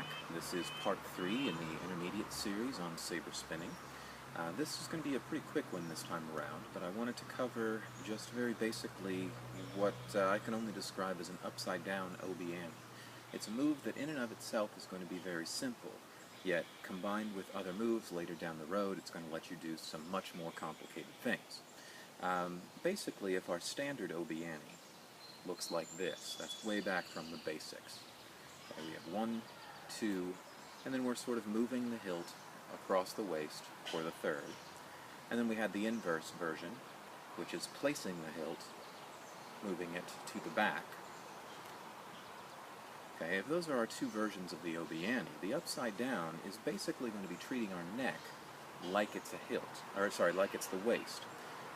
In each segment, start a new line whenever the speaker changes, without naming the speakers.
back. This is part 3 in the intermediate series on saber spinning. This is going to be a pretty quick one this time around, but I wanted to cover just very basically what I can only describe as an upside down obiani. It's a move that in and of itself is going to be very simple, yet combined with other moves later down the road, it's going to let you do some much more complicated things. Basically, if our standard obiani looks like this, that's way back from the basics. Okay, we have 1, 2, and then we're sort of moving the hilt across the waist for the third. And then we had the inverse version, which is placing the hilt, moving it to the back. Okay, if those are our two versions of the obiani, the upside down is basically going to be treating our neck like it's a hilt, or sorry, like it's the waist.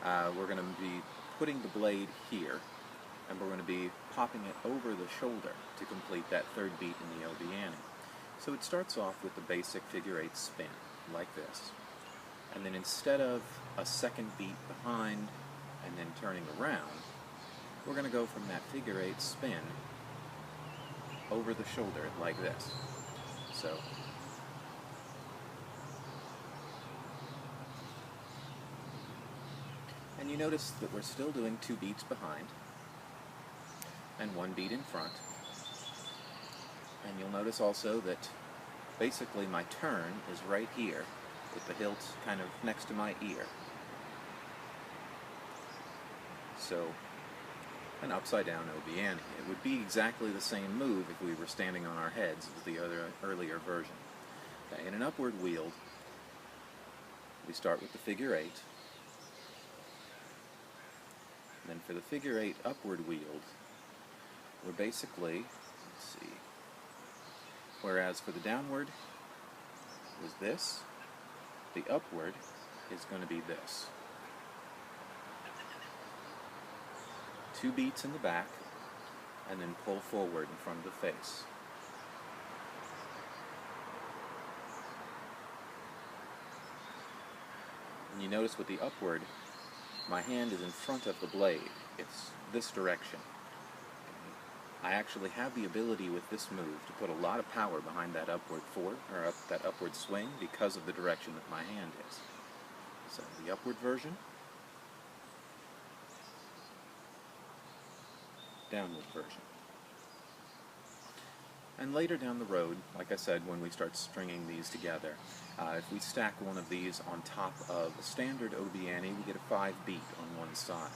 We're going to be putting the blade here, and we're going to be popping it over the shoulder to complete that third beat in the obiani. So it starts off with the basic figure 8 spin, like this. And then instead of a second beat behind and then turning around, we're going to go from that figure 8 spin over the shoulder like this. So and you notice that we're still doing 2 beats behind and 1 beat in front. And you'll notice also that basically my turn is right here, with the hilt kind of next to my ear. So, an upside down obiani. It would be exactly the same move if we were standing on our heads as the earlier version. Okay, in an upward wheeled, we start with the figure 8. Then for the figure 8 upward wheeled, we're basically, let's see, whereas for the downward was this, the upward is going to be this. 2 beats in the back, and then pull forward in front of the face. And you notice with the upward, my hand is in front of the blade. It's this direction. I actually have the ability with this move to put a lot of power behind that upward that upward swing because of the direction that my hand is. So the upward version, downward version. And later down the road, like I said, when we start stringing these together, if we stack one of these on top of a standard obiani, we get a 5 beat on one side.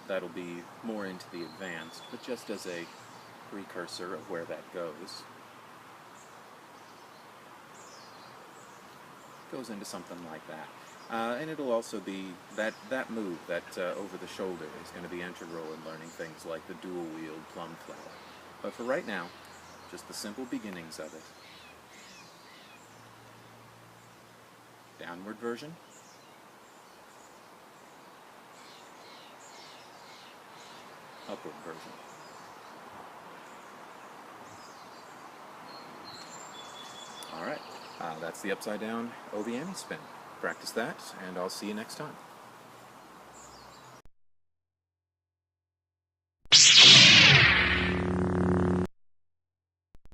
That'll be more into the advanced, but just as a precursor of where that goes into something like that. And it'll also be that move, that over the shoulder, is going to be integral in learning things like the dual wield plum flower. But for right now, just the simple beginnings of it. Downward version. Upward version. Alright, that's the upside down obiani spin. Practice that, and I'll see you next time.